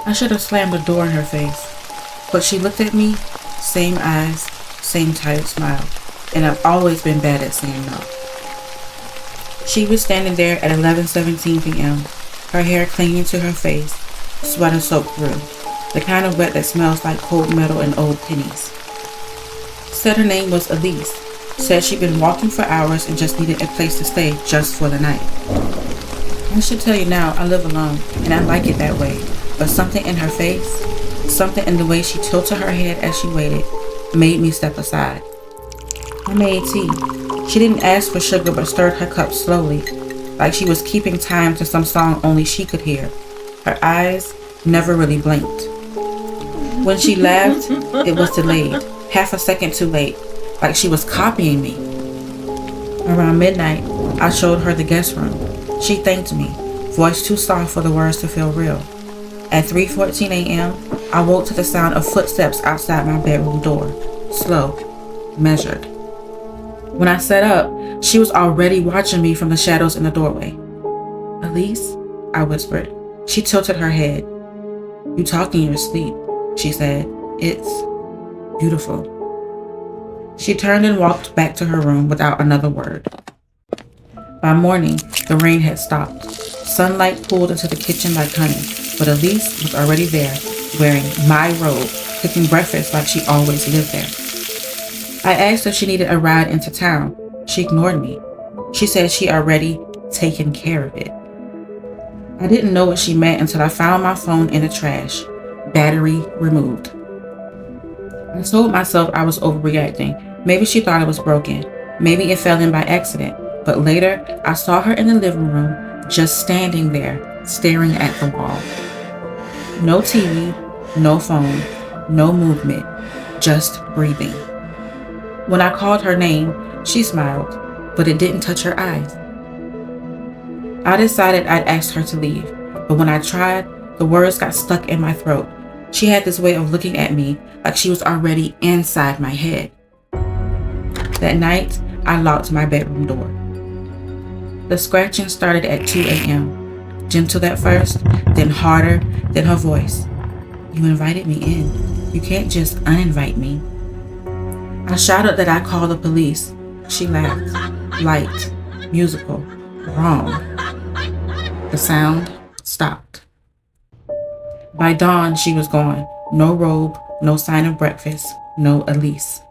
I should have slammed the door in her face, but she looked at me, same eyes, same tired smile, and I've always been bad at saying no. She was standing there at 11:17 p.m., her hair clinging to her face, sweater soaked through, the kind of wet that smells like cold metal and old pennies. Said her name was Elise, said she'd been walking for hours and just needed a place to stay just for the night. I should tell you now, I live alone, and I like it that way, but something in her face, something in the way she tilted her head as she waited, made me step aside. I made tea. She didn't ask for sugar but stirred her cup slowly, like she was keeping time to some song only she could hear. Her eyes never really blinked. When she laughed, it was delayed, half a second too late, like she was copying me. Around midnight, I showed her the guest room. She thanked me, voice too soft for the words to feel real. At 3:14 a.m., I woke to the sound of footsteps outside my bedroom door, slow, measured. When I sat up, she was already watching me from the shadows in the doorway. "Elise?" I whispered. She tilted her head. "You talk in your sleep," she said. "It's beautiful." She turned and walked back to her room without another word. By morning, the rain had stopped. Sunlight pooled into the kitchen like honey, but Elise was already there, wearing my robe, cooking breakfast like she always lived there. I asked if she needed a ride into town. She ignored me. She said she already taken care of it. I didn't know what she meant until I found my phone in the trash, battery removed. I told myself I was overreacting. Maybe she thought it was broken. Maybe it fell in by accident. But later, I saw her in the living room, just standing there, staring at the wall. No TV, no phone, no movement, just breathing. When I called her name, she smiled, but it didn't touch her eyes. I decided I'd asked her to leave, but when I tried, the words got stuck in my throat. She had this way of looking at me like she was already inside my head. That night, I locked my bedroom door. The scratching started at 2 a.m., gentle at first, then harder, then her voice. "You invited me in. You can't just uninvite me." I shouted that I'd call the police. She laughed, light, musical, wrong. The sound stopped. By dawn, she was gone. No robe, no sign of breakfast, no Elise.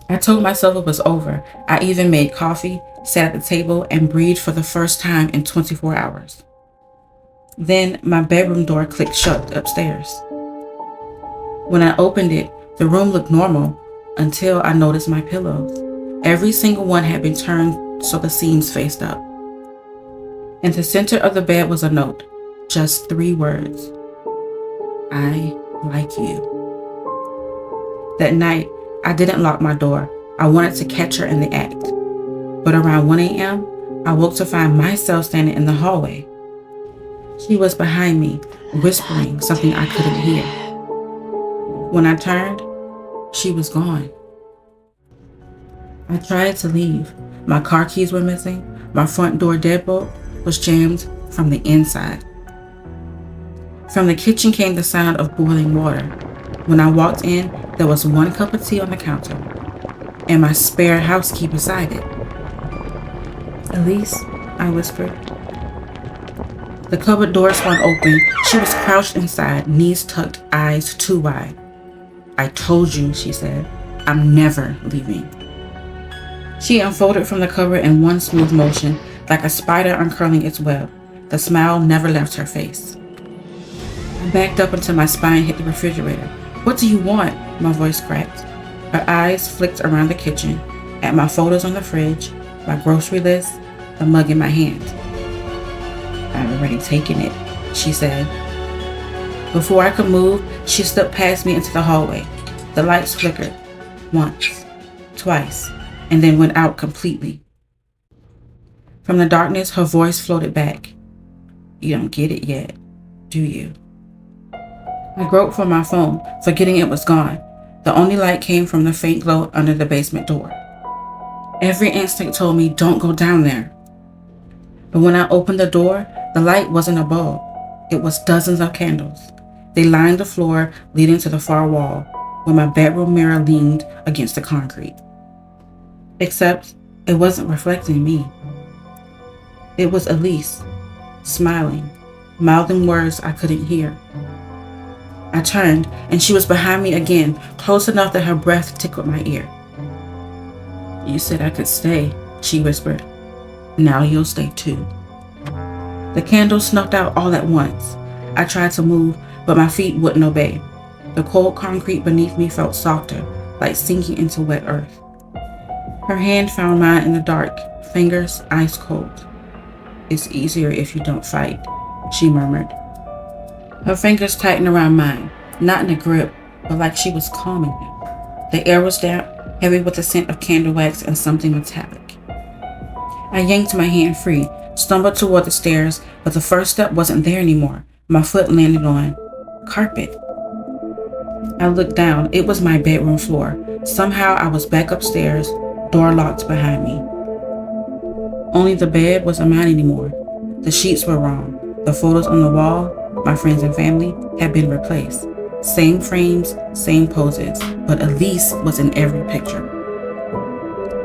I told myself it was over. I even made coffee, sat at the table, and breathed for the first time in 24 hours. Then my bedroom door clicked shut upstairs. When I opened it, the room looked normal until I noticed my pillows. Every single one had been turned so the seams faced up. In the center of the bed was a note, just 3 words. "I like you." That night, I didn't lock my door. I wanted to catch her in the act. But around 1 a.m., I woke to find myself standing in the hallway. She was behind me, whispering something I couldn't hear. When I turned, she was gone. I tried to leave. My car keys were missing. My front door deadbolt was jammed from the inside. From the kitchen came the sound of boiling water. When I walked in, there was 1 cup of tea on the counter and my spare house key beside it. "Elise," I whispered. The cupboard door swung open. She was crouched inside, knees tucked, eyes too wide. "I told you," she said. "I'm never leaving." She unfolded from the cupboard in one smooth motion, like a spider uncurling its web. The smile never left her face. I backed up until my spine hit the refrigerator. "What do you want?" My voice cracked. Her eyes flicked around the kitchen, at my photos on the fridge, my grocery list, the mug in my hand. "I've already taken it," she said. Before I could move, she slipped past me into the hallway. The lights flickered, once, twice, and then went out completely. From the darkness, her voice floated back. "You don't get it yet, do you?" I groped for my phone, forgetting it was gone. The only light came from the faint glow under the basement door. Every instinct told me, don't go down there. But when I opened the door, the light wasn't a bulb. It was dozens of candles. They lined the floor leading to the far wall, where my bedroom mirror leaned against the concrete. Except it wasn't reflecting me. It was Elise, smiling, mouthing words I couldn't hear. I turned, and she was behind me again, close enough that her breath tickled my ear. "You said I could stay," she whispered. "Now you'll stay too." The candle snuffed out all at once. I tried to move, but my feet wouldn't obey. The cold concrete beneath me felt softer, like sinking into wet earth. Her hand found mine in the dark, fingers ice cold. "It's easier if you don't fight," she murmured. Her fingers tightened around mine, not in a grip, but like she was calming me. The air was damp, heavy with the scent of candle wax and something metallic. I yanked my hand free, stumbled toward the stairs, but the first step wasn't there anymore. My foot landed on carpet. I looked down. It was my bedroom floor. Somehow I was back upstairs, door locked behind me. Only the bed wasn't mine anymore. The sheets were wrong. The photos on the wall, my friends and family, had been replaced. Same frames, same poses, but Elise was in every picture.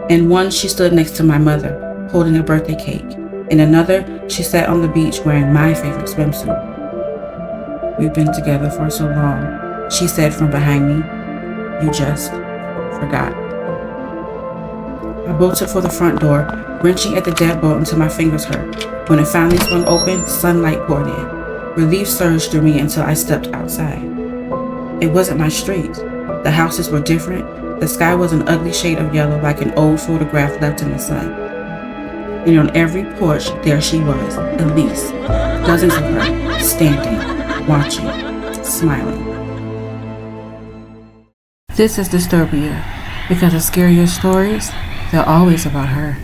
In one, she stood next to my mother, holding a birthday cake. In another, she sat on the beach wearing my favorite swimsuit. "We've been together for so long," she said from behind me. "You just forgot." I bolted for the front door, wrenching at the deadbolt until my fingers hurt. When it finally swung open, sunlight poured in. Relief surged through me until I stepped outside. It wasn't my street. The houses were different. The sky was an ugly shade of yellow, like an old photograph left in the sun. And on every porch, there she was, Elise, dozens of her, standing, watching, smiling. This is DistHERbia, because the scarier stories, they're always about her.